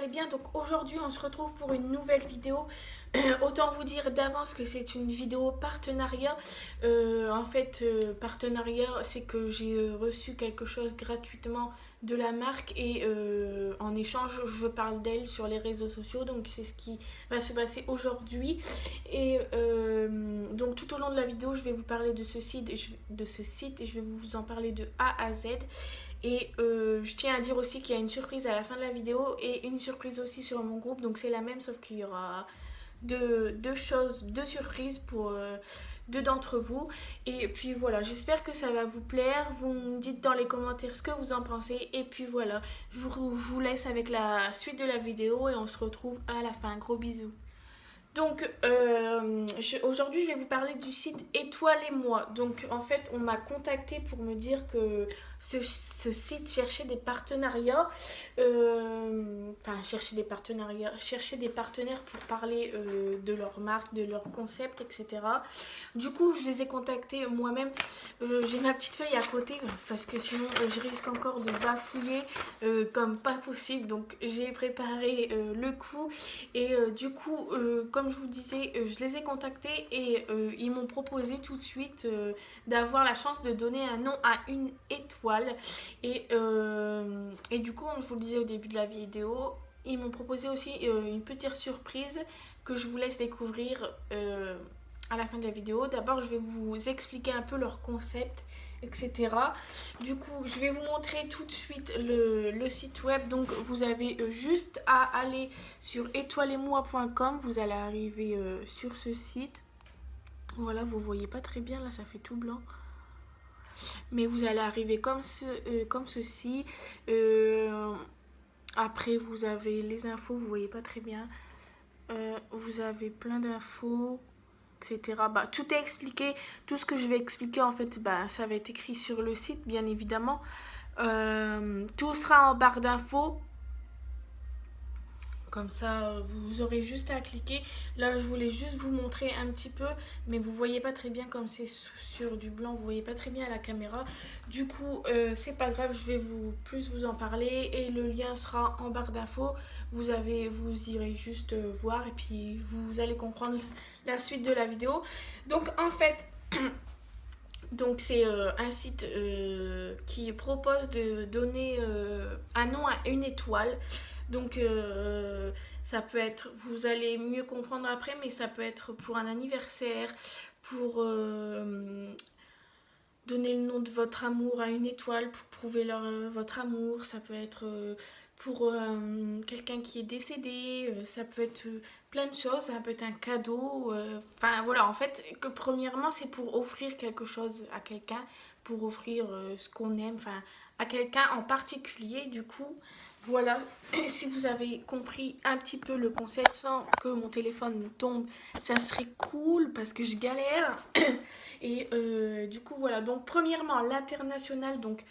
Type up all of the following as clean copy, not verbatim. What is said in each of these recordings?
allez bien. Donc aujourd'hui on se retrouve pour une nouvelle vidéo. Autant vous dire d'avance que c'est une vidéo partenariat. Partenariat, c'est que j'ai reçu quelque chose gratuitement de la marque et en échange je parle d'elle sur les réseaux sociaux. Donc c'est ce qui va se passer aujourd'hui. Et donc tout au long de la vidéo je vais vous parler de ce site et je vais vous en parler de A à Z. Et je tiens à dire aussi qu'il y a une surprise à la fin de la vidéo et une surprise aussi sur mon groupe. Donc c'est la même sauf qu'il y aura deux surprises pour deux d'entre vous. Et puis voilà, j'espère que ça va vous plaire. Vous me dites dans les commentaires ce que vous en pensez. Et puis voilà, je vous laisse avec la suite de la vidéo et on se retrouve à la fin. Gros bisous. Donc aujourd'hui je vais vous parler du site Étoile et moi. Donc en fait on m'a contacté pour me dire que ce site cherchait des partenariats, cherchait des partenaires pour parler de leur marque, de leur concept, etc. Du coup je les ai contactés moi-même. J'ai ma petite feuille à côté parce que sinon je risque encore de bafouiller comme pas possible. Donc j'ai préparé le coup et comme je vous disais, je les ai contactés et ils m'ont proposé tout de suite d'avoir la chance de donner un nom à une étoile. Et du coup, comme je vous le disais au début de la vidéo, ils m'ont proposé aussi une petite surprise que je vous laisse découvrir à la fin de la vidéo. D'abord, je vais vous expliquer un peu leur concept, etc. Du coup, je vais vous montrer tout de suite le site web. Donc, vous avez juste à aller sur étoileetmoi.com. Vous allez arriver sur ce site. Voilà, vous voyez pas très bien, là, ça fait tout blanc. Mais vous allez arriver comme ceci. Après, vous avez les infos, vous voyez pas très bien. Vous avez plein d'infos, etc. Bah, tout est expliqué. Tout ce que je vais expliquer, en fait, bah, ça va être écrit sur le site, bien évidemment. Tout sera en barre d'infos. Comme ça, vous aurez juste à cliquer. Là, je voulais juste vous montrer un petit peu, mais vous voyez pas très bien comme c'est sur du blanc, vous voyez pas très bien à la caméra. Du coup, c'est pas grave, je vais plus vous en parler et le lien sera en barre d'infos. Vous irez juste voir et puis vous allez comprendre la suite de la vidéo. Donc en fait, donc c'est un site qui propose de donner un nom à une étoile. Donc ça peut être, vous allez mieux comprendre après, mais ça peut être pour un anniversaire, pour donner le nom de votre amour à une étoile, pour prouver votre amour. Ça peut être pour quelqu'un qui est décédé, ça peut être plein de choses, ça peut être un cadeau. Enfin voilà, en fait, que premièrement c'est pour offrir quelque chose à quelqu'un, pour offrir ce qu'on aime, enfin à quelqu'un en particulier. Du coup, voilà, si vous avez compris un petit peu le concept sans que mon téléphone tombe, ça serait cool parce que je galère. Et du coup, voilà. Donc, premièrement, l'international, donc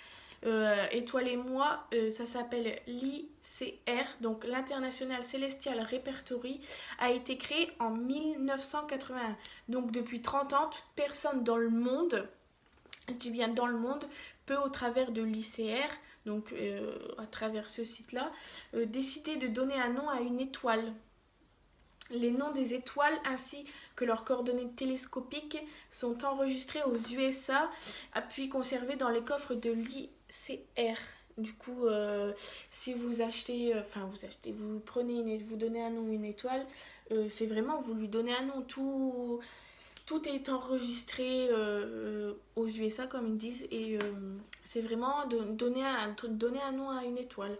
Étoile et moi, ça s'appelle l'ICR, donc l'International Celestial Repertory, a été créé en 1981. Donc, depuis 30 ans, toute personne dans le monde, je dis bien dans le monde, peut au travers de l'ICR, donc à travers ce site-là, décider de donner un nom à une étoile. Les noms des étoiles ainsi que leurs coordonnées télescopiques sont enregistrés aux USA, puis conservés dans les coffres de l'ICR. Du coup, si vous achetez, vous prenez vous donnez un nom à une étoile, c'est vraiment vous lui donnez un nom. Tout est enregistré aux USA comme ils disent et c'est vraiment donner un nom à une étoile.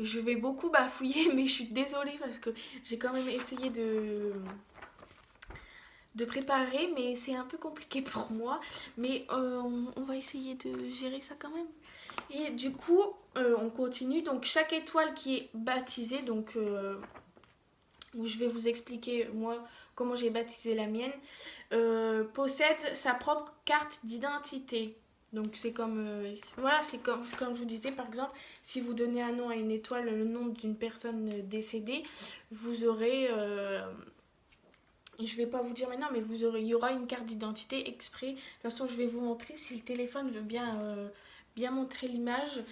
Je vais beaucoup bafouiller mais je suis désolée parce que j'ai quand même essayé de préparer mais c'est un peu compliqué pour moi, mais on va essayer de gérer ça quand même. Et du coup on continue, donc chaque étoile qui est baptisée, donc je vais vous expliquer moi comment j'ai baptisé la mienne, possède sa propre carte d'identité. Donc c'est comme voilà, c'est comme je vous disais, par exemple, si vous donnez un nom à une étoile, le nom d'une personne décédée, vous aurez je vais pas vous dire maintenant, mais il y aura une carte d'identité exprès. De toute façon, je vais vous montrer si le téléphone veut bien montrer l'image.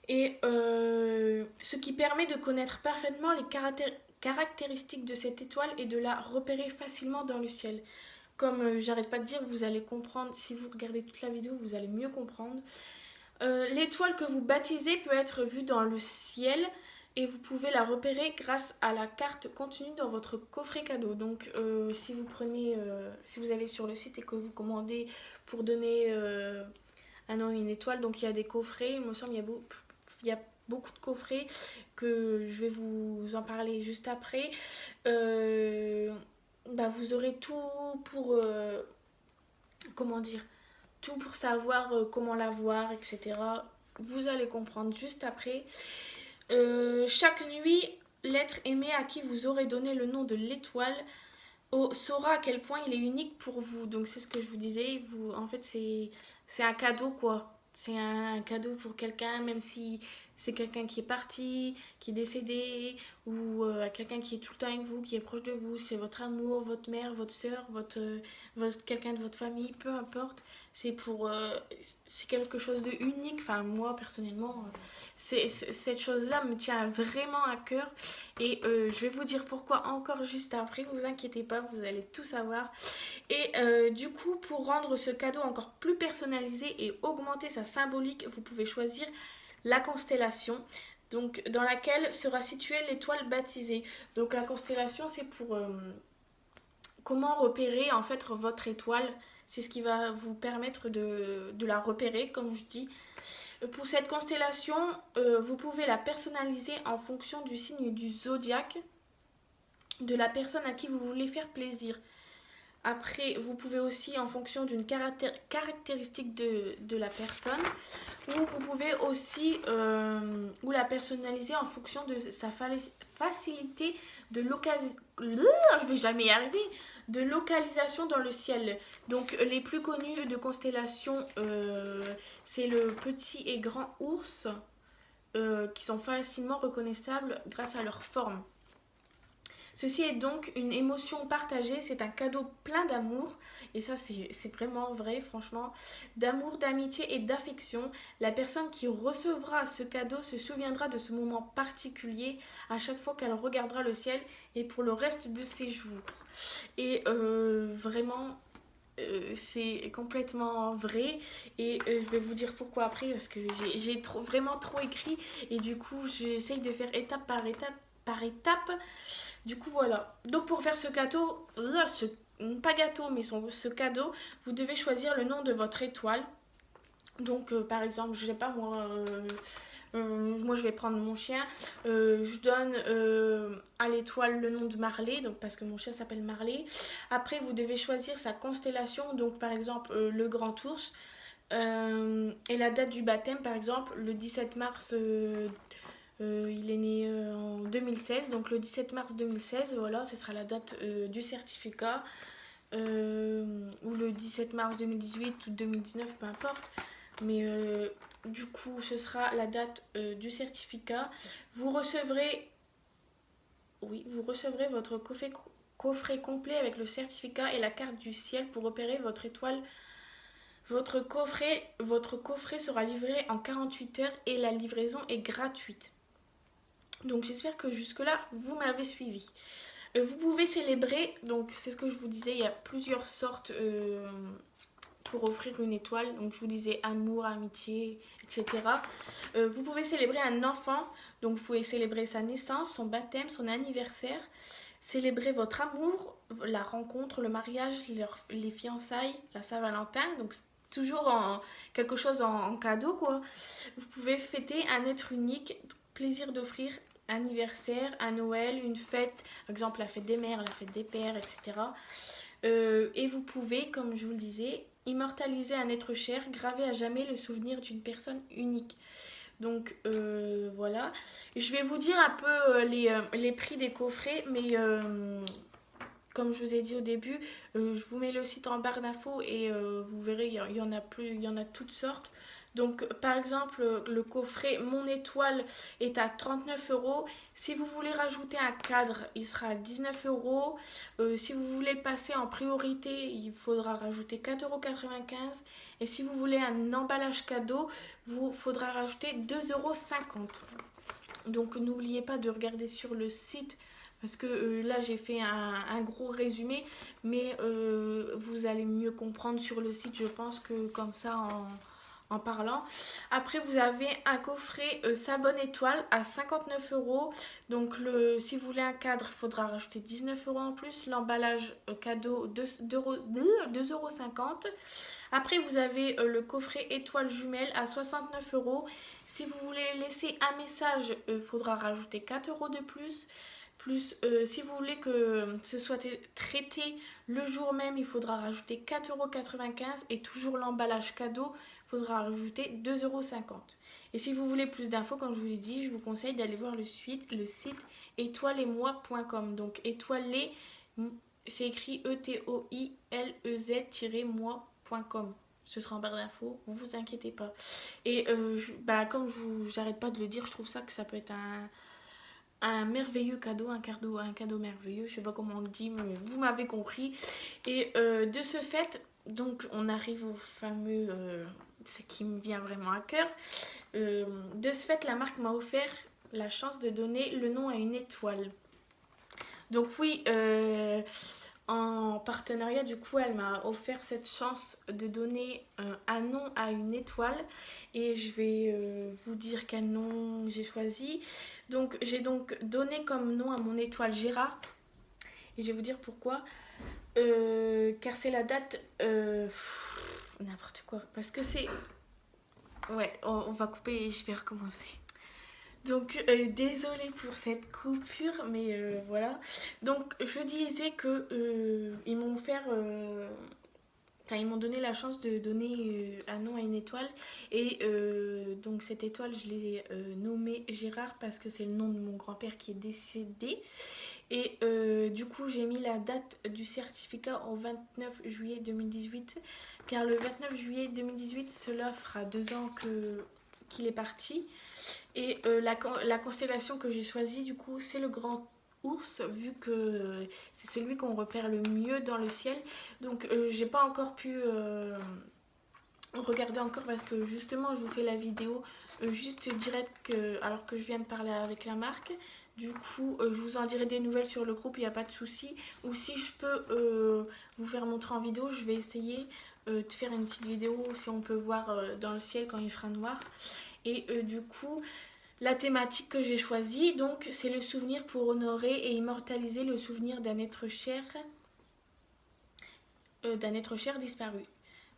Et ce qui permet de connaître parfaitement les caractéristiques de cette étoile et de la repérer facilement dans le ciel. Comme j'arrête pas de dire, vous allez comprendre, si vous regardez toute la vidéo, vous allez mieux comprendre. L'étoile que vous baptisez peut être vue dans le ciel et vous pouvez la repérer grâce à la carte contenue dans votre coffret cadeau. Donc si vous allez sur le site et que vous commandez pour donner un nom et une étoile, donc il y a des coffrets, il me semble il y a beaucoup de coffrets que je vais vous en parler juste après. Vous aurez tout pour comment dire, tout pour savoir comment la voir, etc. Vous allez comprendre juste après. Chaque nuit, l'être aimé à qui vous aurez donné le nom de l'étoile saura à quel point il est unique pour vous. Donc c'est ce que je vous disais. En fait, c'est un cadeau quoi. C'est un cadeau pour quelqu'un, même si c'est quelqu'un qui est parti, qui est décédé, ou quelqu'un qui est tout le temps avec vous, qui est proche de vous. C'est votre amour, votre mère, votre soeur, quelqu'un de votre famille, peu importe. C'est quelque chose de unique. Enfin, moi personnellement, cette chose-là me tient vraiment à cœur. Et je vais vous dire pourquoi encore juste après. Vous inquiétez pas, vous allez tout savoir. Et du coup, pour rendre ce cadeau encore plus personnalisé et augmenter sa symbolique, vous pouvez choisir la constellation, donc dans laquelle sera située l'étoile baptisée. Donc la constellation, c'est pour comment repérer en fait votre étoile. C'est ce qui va vous permettre de la repérer, comme je dis. Pour cette constellation, vous pouvez la personnaliser en fonction du signe du zodiaque de la personne à qui vous voulez faire plaisir. Après, vous pouvez aussi, en fonction d'une caractéristique de la personne, ou vous pouvez aussi ou la personnaliser en fonction de sa facilité de je vais jamais y arriver, de localisation dans le ciel. Donc, les plus connus de constellations, c'est le petit et grand ours, qui sont facilement reconnaissables grâce à leur forme. Ceci est donc une émotion partagée, c'est un cadeau plein d'amour, et ça c'est vraiment vrai franchement, d'amour, d'amitié et d'affection. La personne qui recevra ce cadeau se souviendra de ce moment particulier à chaque fois qu'elle regardera le ciel et pour le reste de ses jours. Et vraiment, c'est complètement vrai et je vais vous dire pourquoi après parce que j'ai vraiment trop écrit et du coup j'essaye de faire étape par étape par étape. Du coup, voilà. Donc, pour faire ce gâteau, pas gâteau, mais ce cadeau, vous devez choisir le nom de votre étoile. Donc, par exemple, je sais pas moi je vais prendre mon chien. Je donne à l'étoile le nom de Marley, donc parce que mon chien s'appelle Marley. Après, vous devez choisir sa constellation, donc par exemple le grand ours. Et la date du baptême, par exemple, le 17 mars. Il est né en 2016, donc le 17 mars 2016, voilà, ce sera la date du certificat, ou le 17 mars 2018 ou 2019, peu importe. Mais du coup, ce sera la date du certificat. Vous recevrez, vous recevrez votre coffret complet avec le certificat et la carte du ciel pour repérer votre étoile. Votre coffret sera livré en 48 heures et la livraison est gratuite. Donc j'espère que jusque-là, vous m'avez suivi. Vous pouvez célébrer, donc c'est ce que je vous disais, il y a plusieurs sortes pour offrir une étoile. Donc je vous disais amour, amitié, etc. Vous pouvez célébrer un enfant, donc vous pouvez célébrer sa naissance, son baptême, son anniversaire. Célébrer votre amour, la rencontre, le mariage, les fiançailles, la Saint-Valentin. Donc toujours quelque chose en cadeau quoi. Vous pouvez fêter un être unique, plaisir d'offrir anniversaire, à Noël, une fête, par exemple la fête des mères, la fête des pères, etc. Et vous pouvez, comme je vous le disais, immortaliser un être cher, graver à jamais le souvenir d'une personne unique. Donc voilà. Je vais vous dire un peu les prix des coffrets, mais comme je vous ai dit au début, je vous mets le site en barre d'infos et vous verrez, il y en a toutes sortes. Donc par exemple le coffret Mon étoile est à 39 €. Si vous voulez rajouter un cadre, il sera à 19 €. Si vous voulez le passer en priorité, il faudra rajouter 4,95 €. Et si vous voulez un emballage cadeau, vous faudra rajouter 2,50 €. Donc n'oubliez pas de regarder sur le site parce que là j'ai fait un gros résumé, mais vous allez mieux comprendre sur le site, je pense, que comme ça en parlant. Après vous avez un coffret Sa bonne étoile à 59 €. Donc si vous voulez un cadre, il faudra rajouter 19 € en plus. L'emballage cadeau 2,50 €. Après vous avez le coffret étoile jumelle à 69 €. Si vous voulez laisser un message, il faudra rajouter 4 € de plus. Si vous voulez que ce soit traité le jour même, il faudra rajouter 4,95 € et toujours l'emballage cadeau, il faudra rajouter 2,50 €. Et si vous voulez plus d'infos, comme je vous l'ai dit, je vous conseille d'aller voir le site étoileetmoi.com. Donc étoilez, c'est écrit ETOILEZ-moi.com. Ce sera en barre d'infos, vous inquiétez pas. Et comme j'arrête pas de le dire, je trouve ça que ça peut être un merveilleux cadeau, un cadeau merveilleux, je sais pas comment on le dit, mais vous m'avez compris. Et de ce fait, donc on arrive au fameux, ce qui me vient vraiment à cœur. De ce fait, la marque m'a offert la chance de donner le nom à une étoile. Donc oui, en partenariat, du coup, elle m'a offert cette chance de donner un nom à une étoile. Et je vais vous dire quel nom j'ai choisi. Donc, j'ai donc donné comme nom à mon étoile Gérard. Et je vais vous dire pourquoi. Car c'est la date... n'importe quoi. Parce que c'est... Ouais, on va couper et je vais recommencer. Donc désolée pour cette coupure, mais voilà. Donc je disais que ils m'ont offert, enfin ils m'ont donné la chance de donner un nom à une étoile. Et donc cette étoile, je l'ai nommée Gérard parce que c'est le nom de mon grand-père qui est décédé. Et du coup j'ai mis la date du certificat au 29 juillet 2018. Car le 29 juillet 2018, cela fera 2 ans qu'il est parti. Et la constellation que j'ai choisie, du coup, c'est le grand ours, vu que c'est celui qu'on repère le mieux dans le ciel. Donc, j'ai pas encore pu regarder encore parce que justement, je vous fais la vidéo juste direct alors que je viens de parler avec la marque. Du coup, je vous en dirai des nouvelles sur le groupe, il n'y a pas de souci. Ou si je peux vous faire montrer en vidéo, je vais essayer de faire une petite vidéo si on peut voir dans le ciel quand il fera noir. Et du coup, la thématique que j'ai choisie, donc, c'est le souvenir pour honorer et immortaliser le souvenir d'un être cher disparu.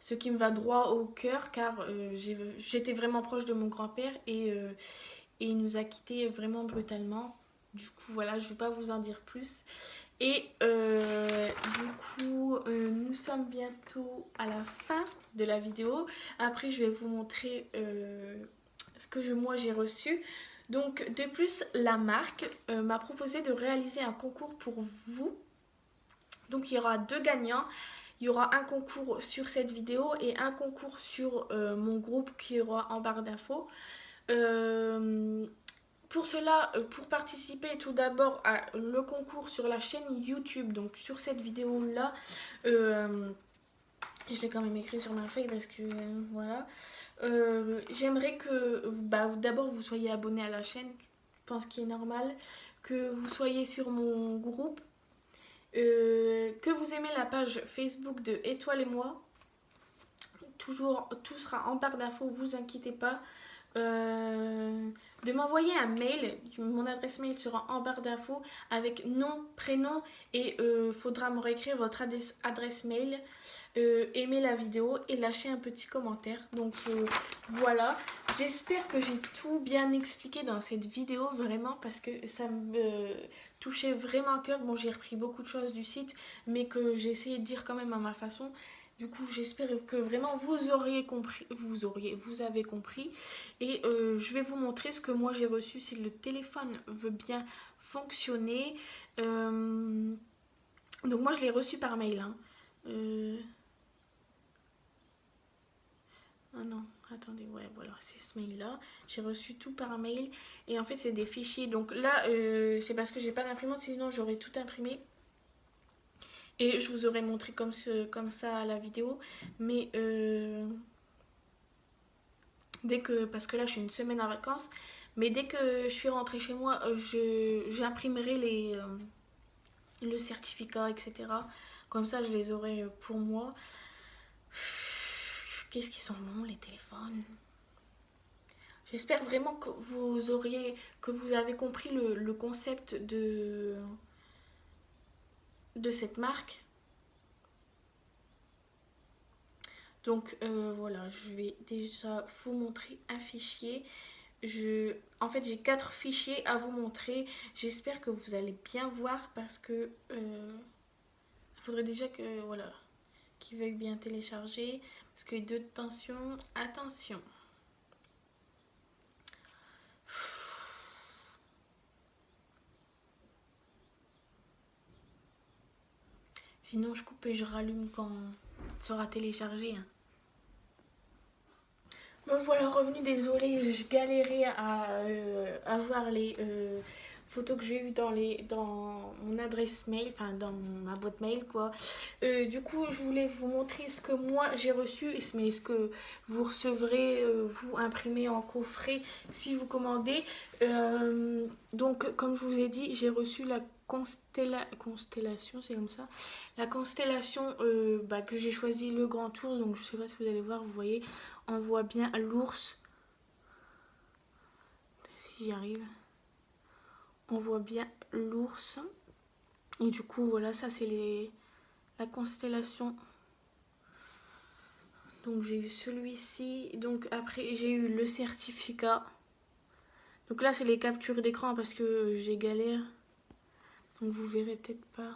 Ce qui me va droit au cœur car j'étais vraiment proche de mon grand-père et il nous a quittés vraiment brutalement. Du coup, voilà, je ne vais pas vous en dire plus. Et du coup, nous sommes bientôt à la fin de la vidéo. Après, je vais vous montrer ce que moi j'ai reçu. Donc de plus, la marque m'a proposé de réaliser un concours pour vous. Donc il y aura 2 gagnants. Il y aura un concours sur cette vidéo et un concours sur mon groupe qui aura en barre d'infos. Pour cela, pour participer tout d'abord à le concours sur la chaîne YouTube, donc sur cette vidéo là, je l'ai quand même écrit sur ma feuille parce que voilà. J'aimerais que d'abord vous soyez abonné à la chaîne, je pense qu'il est normal, que vous soyez sur mon groupe, que vous aimez la page Facebook de Étoile et moi. Toujours, tout sera en barre d'infos, vous inquiétez pas. De m'envoyer un mail, mon adresse mail sera en barre d'infos avec nom, prénom et faudra me réécrire votre adresse mail, aimer la vidéo et lâcher un petit commentaire. Donc voilà, j'espère que j'ai tout bien expliqué dans cette vidéo vraiment parce que ça me touchait vraiment à cœur. Bon, j'ai repris beaucoup de choses du site mais que j'ai essayé de dire quand même à ma façon. Du coup, j'espère que vraiment vous avez compris. Et je vais vous montrer ce que moi j'ai reçu si le téléphone veut bien fonctionner. Donc moi je l'ai reçu par mail. Hein. Ah non, attendez, ouais, voilà, c'est ce mail-là. J'ai reçu tout par mail. Et en fait, c'est des fichiers. Donc là, c'est parce que j'ai pas d'imprimante, sinon j'aurais tout imprimé. Et je vous aurais montré comme ça à la vidéo. Mais dès que, parce que là, je suis une semaine en vacances. Mais dès que je suis rentrée chez moi, j'imprimerai le certificat, etc. Comme ça, je les aurai pour moi. Qu'est-ce qu'ils sont longs, les téléphones. J'espère vraiment que vous avez compris le concept de cette marque. Donc voilà, je vais déjà vous montrer un fichier. En fait, j'ai 4 fichiers à vous montrer. J'espère que vous allez bien voir parce que il faudrait déjà que voilà, qu'il veuille bien télécharger. Parce que de tension, attention. Sinon, je coupe et je rallume quand ça sera téléchargé. Hein. Me voilà revenu, désolée, je galérais à voir les photos que j'ai eues dans mon adresse mail, enfin dans ma boîte mail quoi. Du coup, je voulais vous montrer ce que moi j'ai reçu, mais ce que vous recevrez, vous imprimez en coffret si vous commandez. Donc, comme je vous ai dit, j'ai reçu la constellation, c'est comme ça. La constellation que j'ai choisi le Grand Ours, donc je sais pas si vous allez voir, vous voyez, on voit bien l'ours. Si j'y arrive. On voit bien l'ours. Et du coup, voilà, ça c'est la constellation. Donc j'ai eu celui-ci. Donc après, j'ai eu le certificat. Donc là, c'est les captures d'écran parce que j'ai galère. Donc vous verrez peut-être pas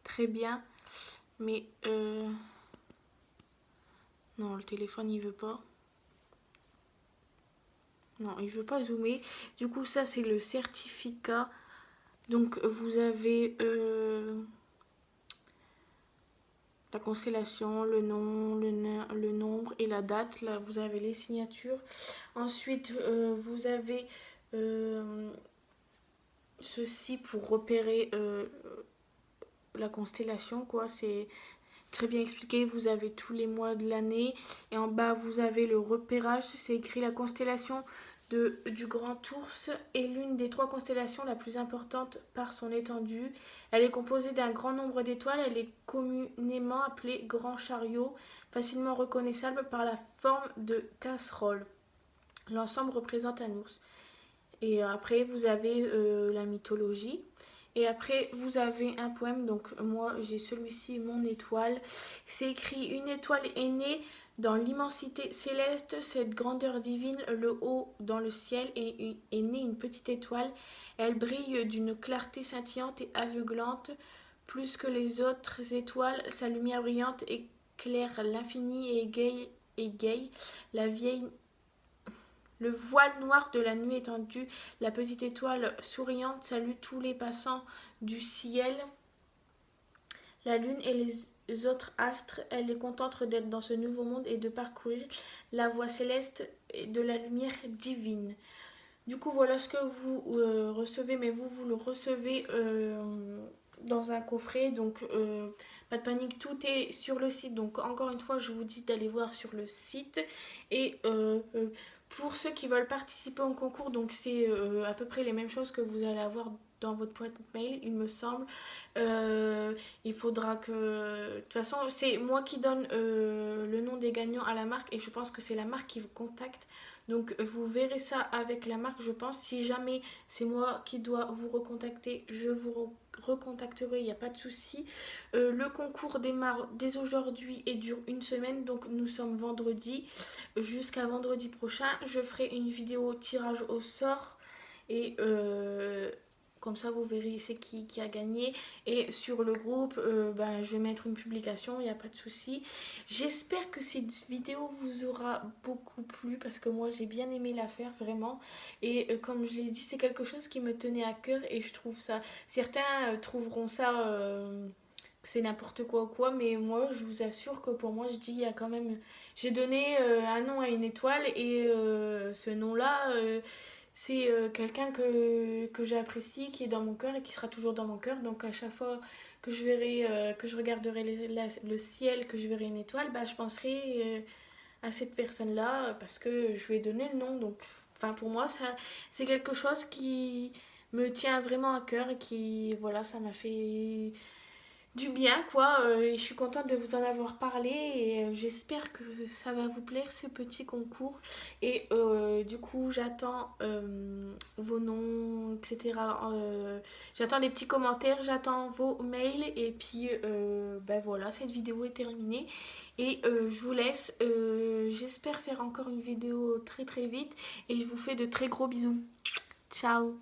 très bien. Mais non, le téléphone, il veut pas. Non, il veut pas zoomer. Du coup, ça, c'est le certificat. Donc, vous avez la constellation, le nom, le nombre et la date. Là, vous avez les signatures. Ensuite, vous avez ceci pour repérer la constellation, quoi. C'est très bien expliqué. Vous avez tous les mois de l'année. Et en bas, vous avez le repérage. C'est écrit la constellation du Grand Ours est l'une des 3 constellations la plus importante par son étendue. Elle est composée d'un grand nombre d'étoiles. Elle est communément appelée Grand Chariot, facilement reconnaissable par la forme de casserole. L'ensemble représente un ours. Et après, vous avez la mythologie. Et après, vous avez un poème. Donc, moi, j'ai celui-ci, Mon étoile. C'est écrit: Une étoile est née dans l'immensité céleste, cette grandeur divine, le haut dans le ciel, est née une petite étoile. Elle brille d'une clarté scintillante et aveuglante. Plus que les autres étoiles, sa lumière brillante éclaire l'infini et égaye la vieille. Le voile noir de la nuit étendue, la petite étoile souriante salue tous les passants du ciel. La lune et les autres astres, elle est contente d'être dans ce nouveau monde et de parcourir la voie céleste de la lumière divine. Du coup, voilà ce que vous recevez, mais vous le recevez dans un coffret. Donc, pas de panique, tout est sur le site. Donc, encore une fois, je vous dis d'aller voir sur le site. Et pour ceux qui veulent participer au concours, donc c'est à peu près les mêmes choses que vous allez avoir dans votre boîte mail, il me semble. Il faudra que... De toute façon, c'est moi qui donne le nom des gagnants à la marque et je pense que c'est la marque qui vous contacte. Donc vous verrez ça avec la marque, je pense. Si jamais c'est moi qui dois vous recontacter, je vous recontacterai, il n'y a pas de souci. Le concours démarre dès aujourd'hui et dure une semaine. Donc nous sommes vendredi. Jusqu'à vendredi prochain, je ferai une vidéo tirage au sort. Et comme ça, vous verrez c'est qui a gagné. Et sur le groupe, je vais mettre une publication, il n'y a pas de souci. J'espère que cette vidéo vous aura beaucoup plu parce que moi, j'ai bien aimé la faire, vraiment. Et comme je l'ai dit, c'est quelque chose qui me tenait à cœur et je trouve ça... Certains trouveront ça... c'est n'importe quoi ou quoi, mais moi je vous assure que pour moi je dis il y a quand même... J'ai donné un nom à une étoile et ce nom-là, c'est quelqu'un que j'apprécie, qui est dans mon cœur et qui sera toujours dans mon cœur. Donc à chaque fois que je verrai, que je regarderai le ciel, que je verrai une étoile, bah, je penserai à cette personne-là parce que je lui ai donné le nom. Donc enfin, pour moi, ça, c'est quelque chose qui me tient vraiment à cœur et qui, voilà, ça m'a fait du bien quoi, et je suis contente de vous en avoir parlé et j'espère que ça va vous plaire ce petit concours et du coup j'attends vos noms etc. J'attends les petits commentaires, j'attends vos mails et puis ben voilà, cette vidéo est terminée et je vous laisse. J'espère faire encore une vidéo très très vite et je vous fais de très gros bisous. Ciao.